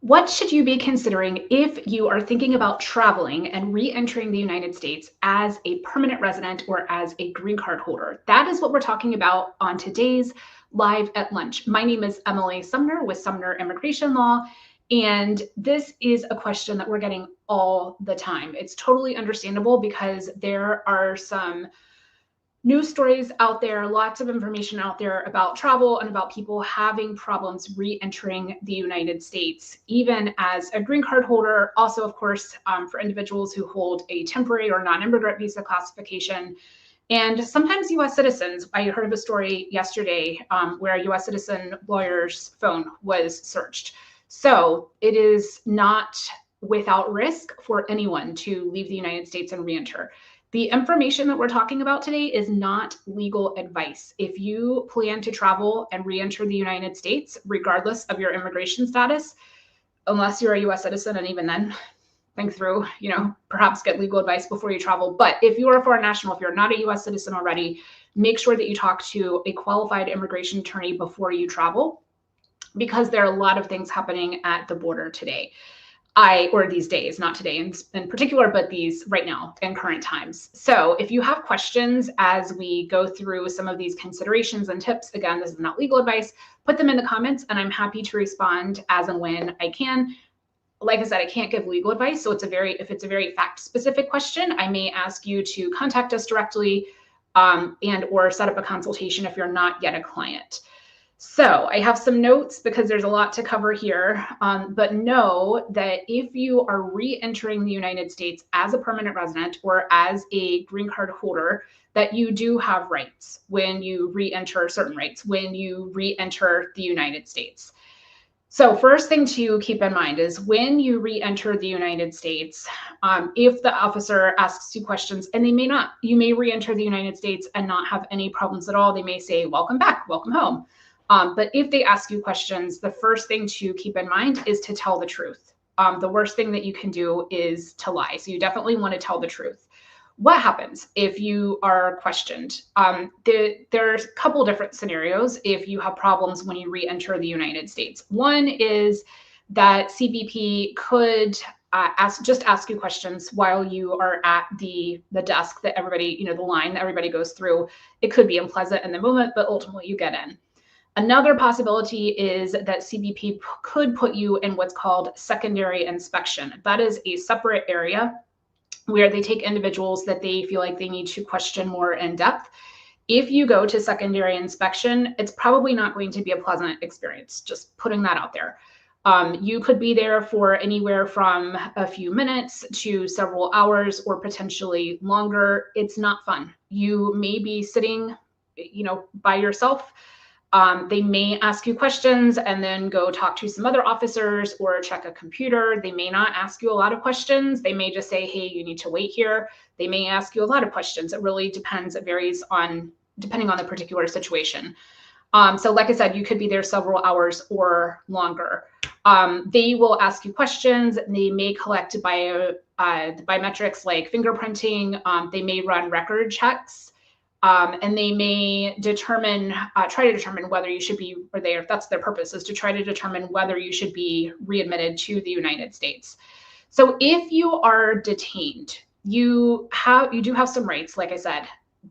What should you be considering if you are thinking about traveling and re-entering the United States as a permanent resident or as a green card holder? That is what we're talking about on today's Live at Lunch. My name is Emily Sumner with Sumner Immigration Law, and this is a question that we're getting all the time. It's totally understandable because there are some news stories out there, lots of information out there about travel and about people having problems re-entering the United States, even as a green card holder. Also, of course, for individuals who hold a temporary or non-immigrant visa classification, and sometimes U.S. citizens. I heard of a story yesterday where a U.S. citizen lawyer's phone was searched. So it is not without risk for anyone to leave the United States and re-enter. The information that we're talking about today is not legal advice. If you plan to travel and re-enter the United States, regardless of your immigration status, unless you're a US citizen, and even then, think through, perhaps get legal advice before you travel. But if you are a foreign national, if you're not a US citizen already, make sure that you talk to a qualified immigration attorney before you travel, because there are a lot of things happening at the border today. Or these days, not today in particular, but these right now in current times. So if you have questions as we go through some of these considerations and tips, again, this is not legal advice, put them in the comments and I'm happy to respond as and when I can. Like I said, I can't give legal advice. So if it's a very fact-specific question, I may ask you to contact us directly and or set up a consultation if you're not yet a client. So I have some notes because there's a lot to cover here, but know that if you are re-entering the United States as a permanent resident or as a green card holder, that you do have rights when you re-enter, certain rights when you re-enter the United States. So first thing to keep in mind is when you re-enter the United States, if the officer asks you questions, and you may re-enter the United States and not have any problems at all. They may say, welcome back, welcome home. But if they ask you questions, the first thing to keep in mind is to tell the truth. The worst thing that you can do is to lie. So you definitely want to tell the truth. What happens if you are questioned? There's a couple different scenarios if you have problems when you re-enter the United States. One is that CBP could ask you questions while you are at the desk that everybody, the line that everybody goes through. It could be unpleasant in the moment, but ultimately you get in. Another possibility is that CBP could put you in what's called secondary inspection. That is a separate area where they take individuals that they feel like they need to question more in depth. If you go to secondary inspection, it's probably not going to be a pleasant experience, just putting that out there. You could be there for anywhere from a few minutes to several hours or potentially longer. It's not fun. You may be sitting, by yourself. They may ask you questions and then go talk to some other officers or check a computer. They may not ask you a lot of questions. They may just say, hey, you need to wait here. They may ask you a lot of questions. It really depends. It varies depending on the particular situation. So like I said, you could be there several hours or longer. They will ask you questions. They may collect biometrics like fingerprinting. They may run record checks. And they may try to determine whether you should be, that's their purpose, is to try to determine whether you should be readmitted to the United States. So if you are detained, you do have some rights, like I said.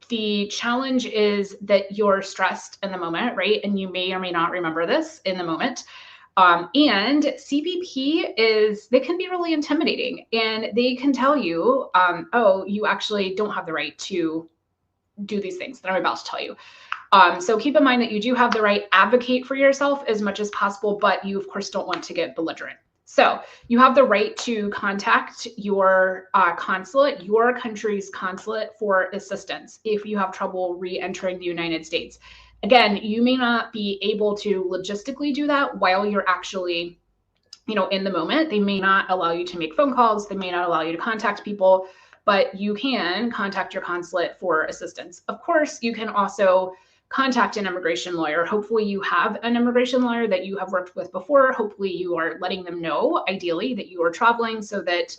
The challenge is that you're stressed in the moment, right? And you may or may not remember this in the moment. And CBP they can be really intimidating, and they can tell you, oh, you actually don't have the right to do these things that I'm about to tell you. So keep in mind that you do have the right. Advocate for yourself as much as possible, but you of course don't want to get belligerent. So you have the right to contact your consulate, your country's consulate, for assistance if you have trouble re-entering the United States. Again, you may not be able to logistically do that while you're actually, in the moment. They may not allow you to make phone calls. They may not allow you to contact people, but you can contact your consulate for assistance. Of course, you can also contact an immigration lawyer. Hopefully you have an immigration lawyer that you have worked with before. Hopefully you are letting them know, ideally, that you are traveling so that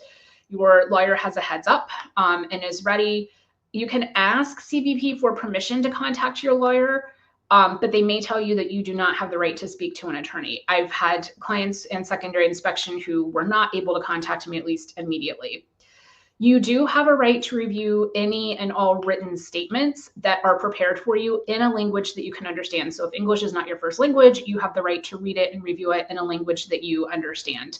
your lawyer has a heads up and is ready. You can ask CBP for permission to contact your lawyer. but they may tell you that you do not have the right to speak to an attorney. I've had clients in secondary inspection who were not able to contact me, at least immediately. You do have a right to review any and all written statements that are prepared for you in a language that you can understand. So if English is not your first language, you have the right to read it and review it in a language that you understand.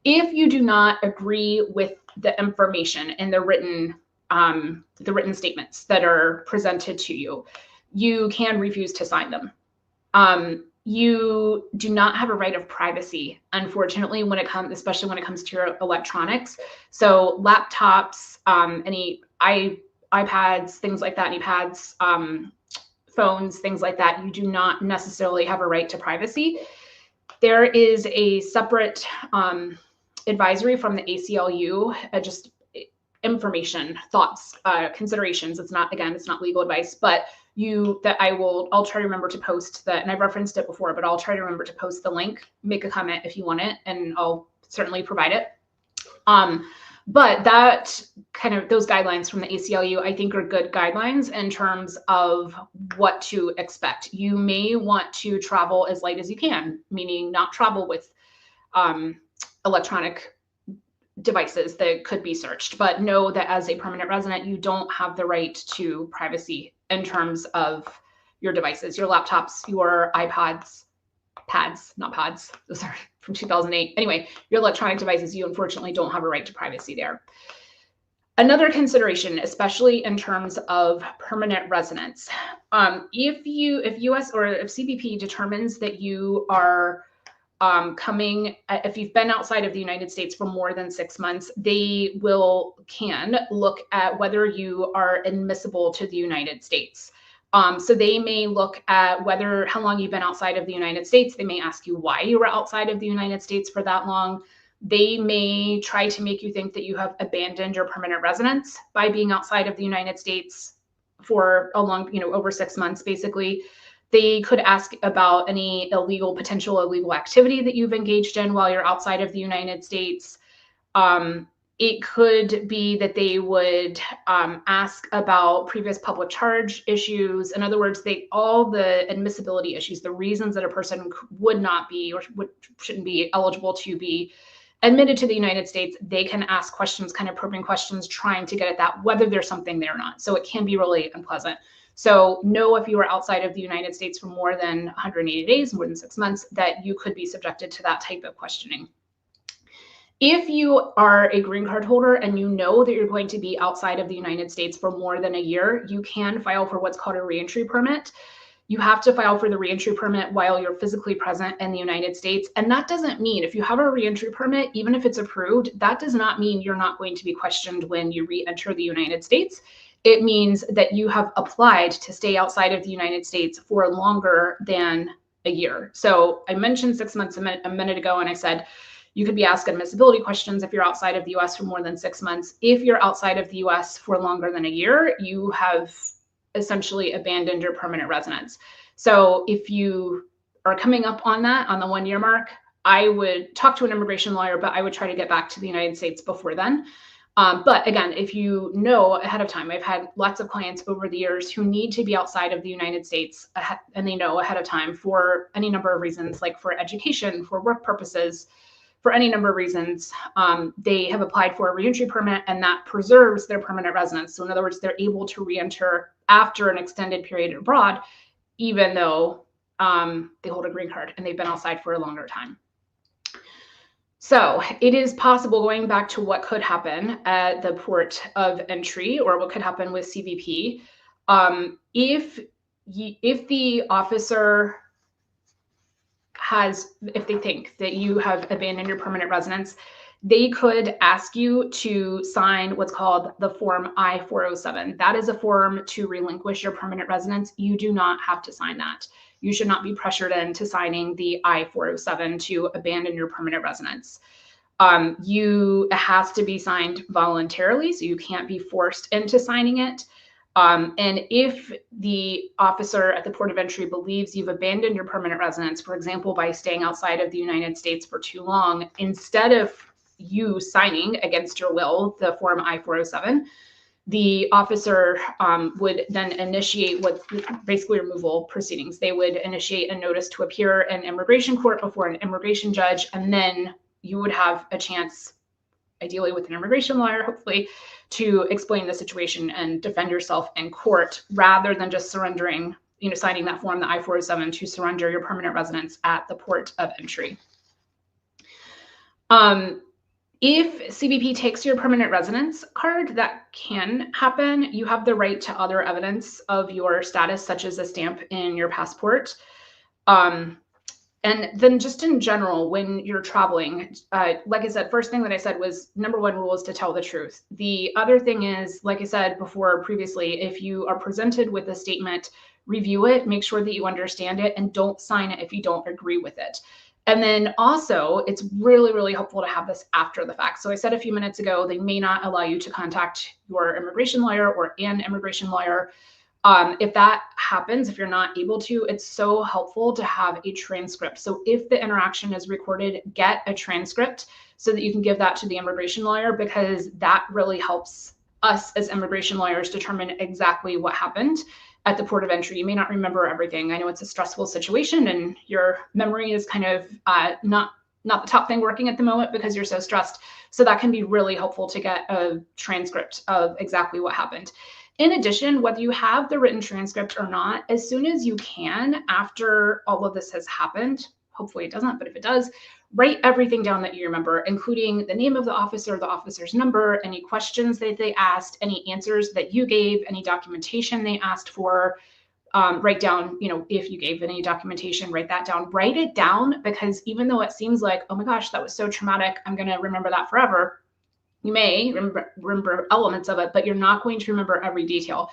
If you do not agree with the information in the written statements that are presented to you, you can refuse to sign them. You do not have a right of privacy, unfortunately, especially when it comes to your electronics. So laptops, any iPads, things like that, any pads, phones, things like that, you do not necessarily have a right to privacy. There is a separate advisory from the ACLU, just information, thoughts, considerations. It's not legal advice, but I'll try to remember to post that, and I've referenced it before, but I'll try to remember to post the link, make a comment if you want it, and I'll certainly provide it. But that kind of, those guidelines from the ACLU, I think, are good guidelines in terms of what to expect. You may want to travel as light as you can, meaning not travel with electronic devices that could be searched, but know that as a permanent resident, you don't have the right to privacy in terms of your devices, your laptops, your iPods, pads, not pods, those are from 2008. Anyway, your electronic devices, you unfortunately don't have a right to privacy there. Another consideration, especially in terms of permanent residence, if CBP determines that you are if you've been outside of the United States for more than 6 months, they can look at whether you are admissible to the United States. So they may look at how long you've been outside of the United States. They may ask you why you were outside of the United States for that long. They may try to make you think that you have abandoned your permanent residence by being outside of the United States for a long, over 6 months, basically. They could ask about any potential illegal activity that you've engaged in while you're outside of the United States. It could be that they would ask about previous public charge issues. In other words, all the admissibility issues, the reasons that a person would not be or shouldn't be eligible to be admitted to the United States, they can ask questions, kind of probing questions, trying to get at that, whether there's something there or not. So it can be really unpleasant. So know if you are outside of the United States for more than 180 days, more than 6 months, that you could be subjected to that type of questioning. If you are a green card holder and you know that you're going to be outside of the United States for more than a year, you can file for what's called a reentry permit. You have to file for the reentry permit while you're physically present in the United States. And that doesn't mean, if you have a reentry permit, even if it's approved, that does not mean you're not going to be questioned when you re-enter the United States. It means that you have applied to stay outside of the United States for longer than a year. So I mentioned 6 months a minute ago, and I said you could be asked admissibility questions if you're outside of the US for more than 6 months. If you're outside of the US for longer than a year, you have essentially abandoned your permanent residence. So if you are coming up on that, on the 1 year mark, I would talk to an immigration lawyer, but I would try to get back to the United States before then. But again, if you know ahead of time, I've had lots of clients over the years who need to be outside of the United States, and they know ahead of time for any number of reasons, like for education, for work purposes, for any number of reasons. They have applied for a reentry permit, and that preserves their permanent residence. So in other words, they're able to reenter after an extended period abroad, even though they hold a green card and they've been outside for a longer time. So it is possible, going back to what could happen at the port of entry, or what could happen with CBP, if the officer if they think that you have abandoned your permanent residence, they could ask you to sign what's called the Form I-407. That is a form to relinquish your permanent residence. You do not have to sign that. You should not be pressured into signing the I-407 to abandon your permanent residence. It has to be signed voluntarily, so you can't be forced into signing it. And if the officer at the port of entry believes you've abandoned your permanent residence, for example, by staying outside of the United States for too long, instead of you signing against your will the Form I-407, the officer would then initiate what's basically removal proceedings. They would initiate a notice to appear in immigration court before an immigration judge, and then you would have a chance, ideally with an immigration lawyer, hopefully, to explain the situation and defend yourself in court rather than just surrendering, signing that form, the I-407, to surrender your permanent residence at the port of entry. If CBP takes your permanent residence card, that can happen. You have the right to other evidence of your status, such as a stamp in your passport. And then just in general, when you're traveling, like I said, first thing that I said was number one rule is to tell the truth. The other thing is, like I said before previously, if you are presented with a statement, review it, make sure that you understand it, and don't sign it if you don't agree with it. And then also, it's really, really helpful to have this after the fact. So I said a few minutes ago, they may not allow you to contact your immigration lawyer or an immigration lawyer. If that happens, if you're not able to, it's so helpful to have a transcript. So if the interaction is recorded, get a transcript so that you can give that to the immigration lawyer, because that really helps us as immigration lawyers determine exactly what happened at the port of entry. You may not remember everything. I know it's a stressful situation and your memory is kind of not the top thing working at the moment because you're so stressed. So that can be really helpful to get a transcript of exactly what happened. In addition, whether you have the written transcript or not, as soon as you can, after all of this has happened, hopefully it doesn't, but if it does, write everything down that you remember, including the name of the officer's number, any questions that they asked, any answers that you gave, any documentation they asked for. Write down, if you gave any documentation, write that down. Write it down, because even though it seems like, oh my gosh, that was so traumatic, I'm going to remember that forever. You may remember elements of it, but you're not going to remember every detail.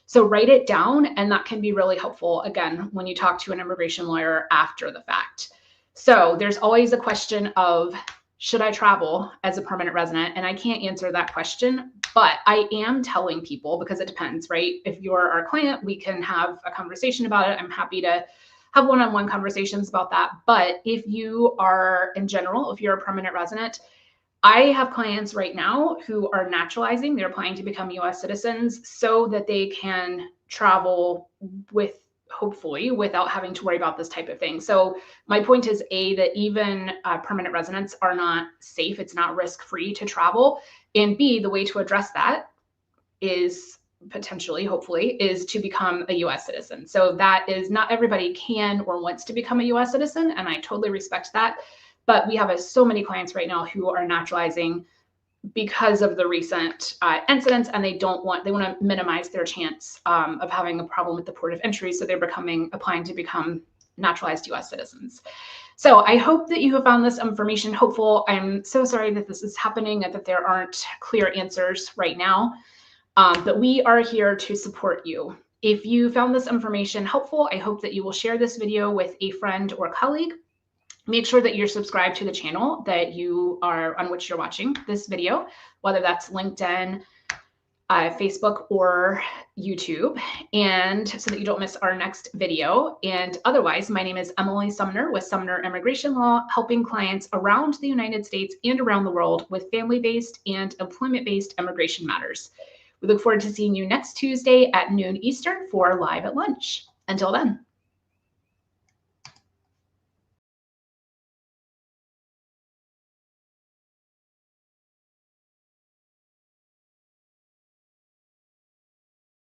So write it down, and that can be really helpful, again, when you talk to an immigration lawyer after the fact. So there's always a question of, should I travel as a permanent resident? And I can't answer that question, but I am telling people, because it depends, right? If you're our client, we can have a conversation about it. I'm happy to have one-on-one conversations about that. But if you are, in general, if you're a permanent resident, I have clients right now who are naturalizing. They're applying to become US citizens so that they can travel hopefully without having to worry about this type of thing. So my point is, A, that even permanent residents are not safe. It's not risk-free to travel. And B, the way to address that is potentially, hopefully, is to become a US citizen. So that is, not everybody can or wants to become a US citizen, and I totally respect that. But we have so many clients right now who are naturalizing because of the recent incidents, and they want to minimize their chance of having a problem with the port of entry. So they're applying to become naturalized US citizens. So I hope that you have found this information helpful. I'm so sorry that this is happening and that there aren't clear answers right now, but we are here to support you. If you found this information helpful, I hope that you will share this video with a friend or colleague. Make sure that you're subscribed to the channel on which you're watching this video, whether that's LinkedIn, Facebook, or YouTube, and so that you don't miss our next video. And otherwise, my name is Emily Sumner with Sumner Immigration Law, helping clients around the United States and around the world with family-based and employment-based immigration matters. We look forward to seeing you next Tuesday at noon Eastern for Live at Lunch. Until then.